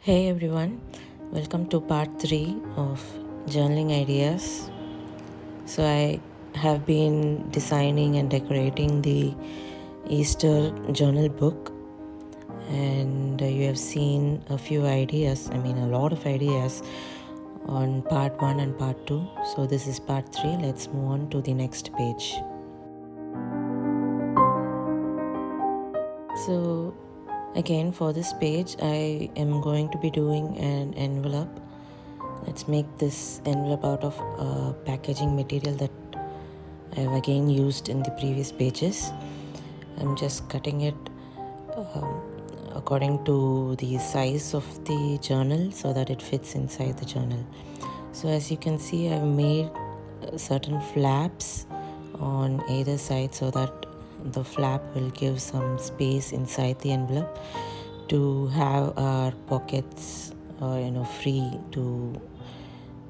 Hey everyone, welcome to part 3 of journaling ideas. So, I have been designing and decorating the Easter journal book, and you have seen a lot of ideas on part 1 and part 2. So, this is part 3. Let's move on to the next page. So, again, for this page, I am going to be doing an envelope. Let's make this envelope out of packaging material that I've again used in the previous pages. I'm just cutting it according to the size of the journal so that it fits inside the journal. So as you can see, I've made certain flaps on either side so that the flap will give some space inside the envelope to have our pockets free to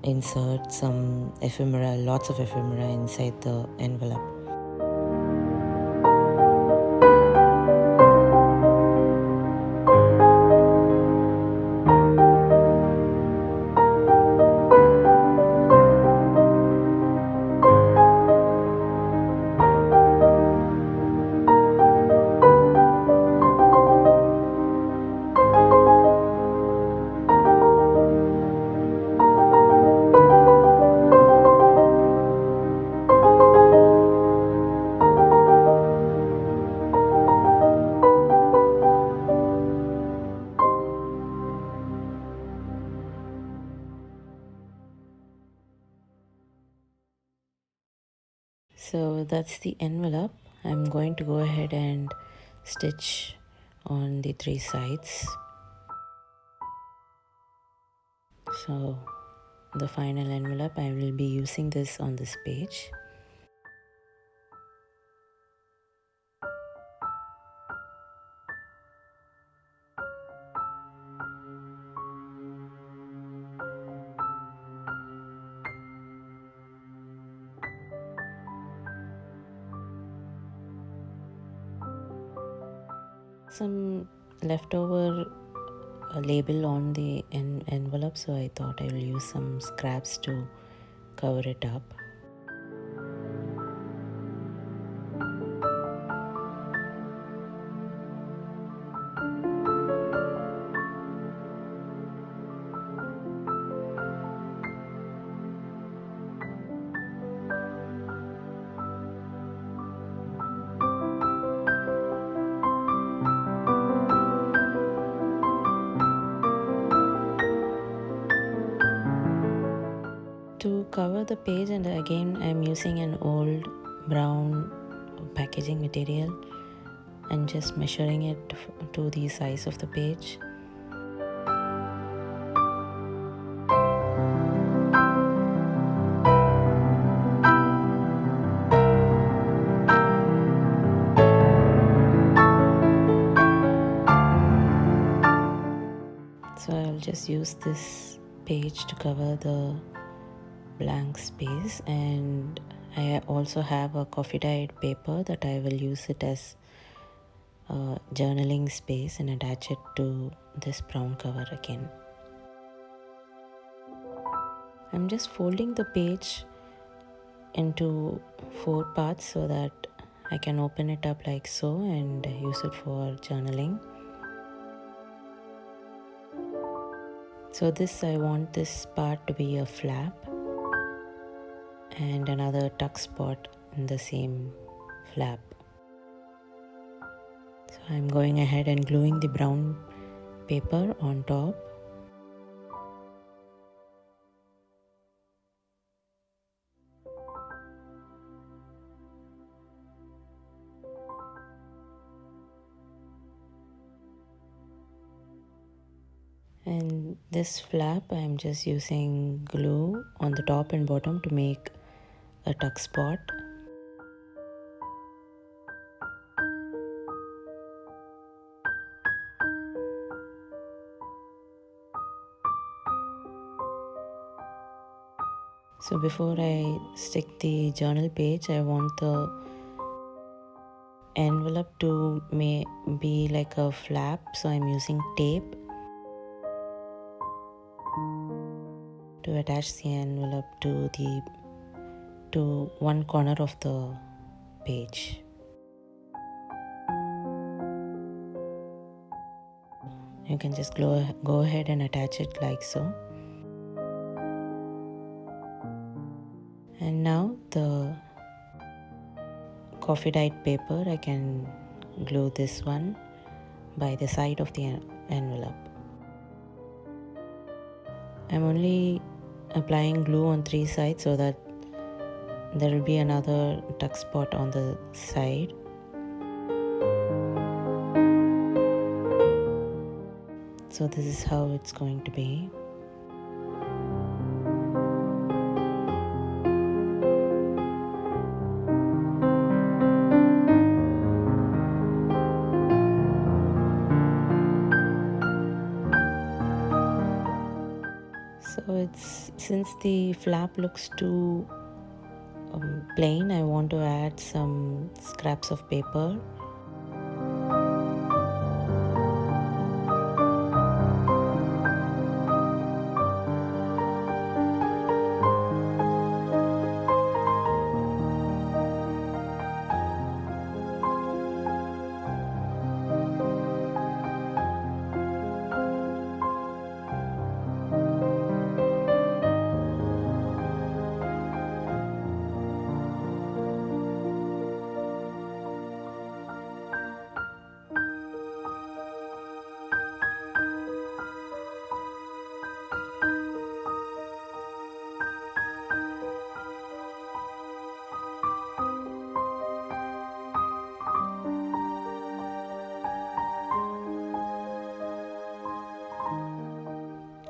insert some ephemera, lots of ephemera inside the envelope. So that's the envelope. I'm going to go ahead and stitch on the 3 sides. So the final envelope, I will be using this on this page. Some leftover label on the envelope, so I thought I will use some scraps to cover it up. To cover the page, and again I'm using an old brown packaging material and just measuring it to the size of the page. So I'll just use this page to cover the blank space, and I also have a coffee dyed paper that I will use it as a journaling space and attach it to this brown cover again. I'm just folding the page into 4 parts so that I can open it up like so and use it for journaling. So I want this part to be a flap and another tuck spot in the same flap. So I'm going ahead and gluing the brown paper on top. And this flap, I'm just using glue on the top and bottom to make a tuck spot. So before I stick the journal page, I want the envelope to be like a flap, so I'm using tape. to attach the envelope to one corner of the page. You can just go ahead and attach it like so. And now the coffee dyed paper, I can glue this one by the side of the envelope. I'm only applying glue on 3 sides so that there will be another tuck spot on the side. So this is how it's going to be. So since the flap looks too plain, I want to add some scraps of paper.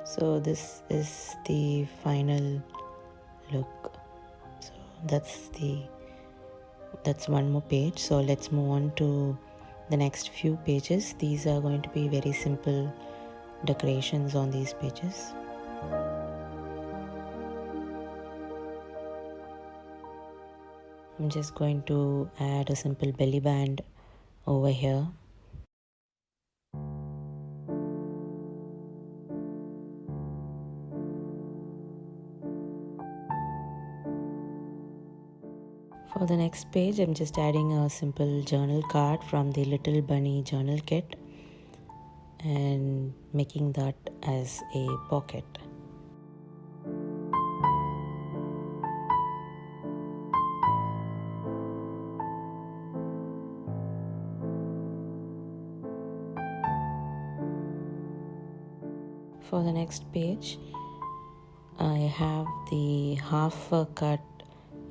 So this is the final look. So that's one more page. So let's move on to the next few pages. These are going to be very simple decorations on these pages. I'm just going to add a simple belly band over here. For the next page, I'm just adding a simple journal card from the Little Bunny journal kit and making that as a pocket. For the next page, I have the half cut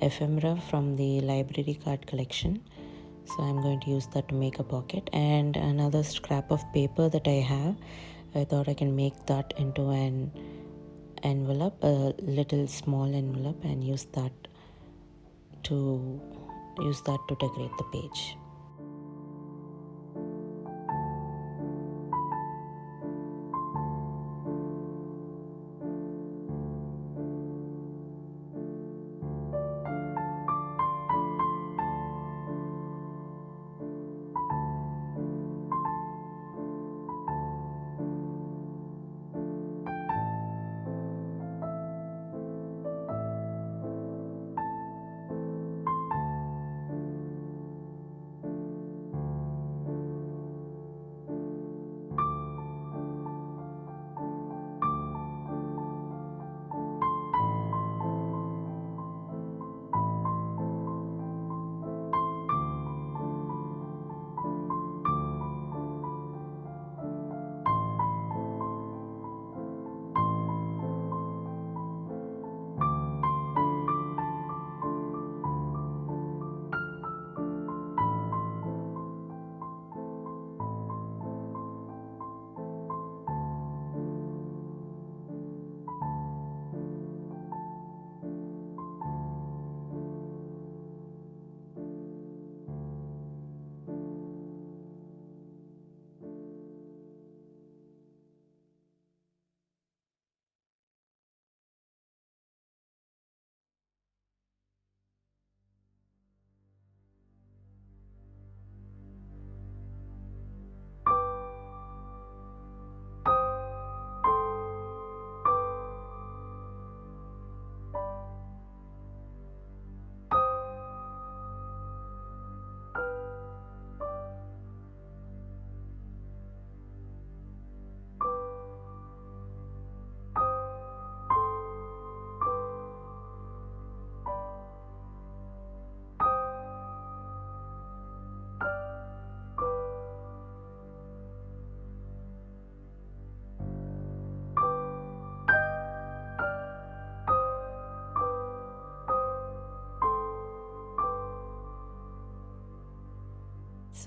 ephemera from the library card collection. So I'm going to use that to make a pocket, and another scrap of paper that I have. I thought I can make that into an envelope, a little small envelope, and use that to decorate the page.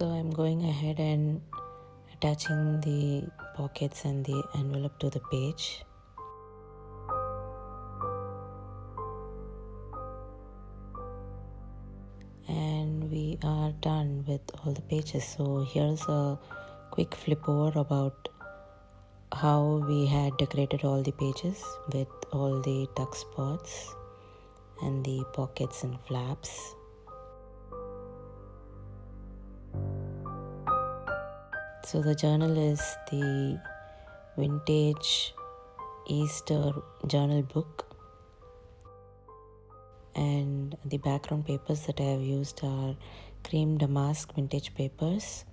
So I'm going ahead and attaching the pockets and the envelope to the page. And we are done with all the pages. So here's a quick flip over about how we had decorated all the pages with all the tuck spots and the pockets and flaps. So the journal is the vintage Easter journal book, and the background papers that I have used are cream damask vintage papers,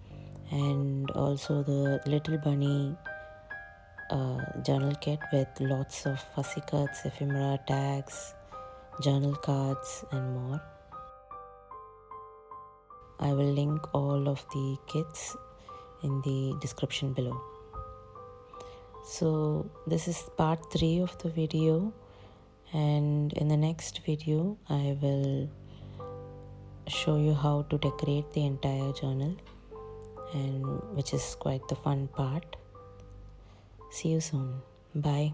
and also the little bunny journal kit with lots of fussy cuts, ephemera, tags, journal cards and more. I will link all of the kits in the description below. So this is part 3 of the video, and in the next video I will show you how to decorate the entire journal, and which is quite the fun part. See you soon. Bye.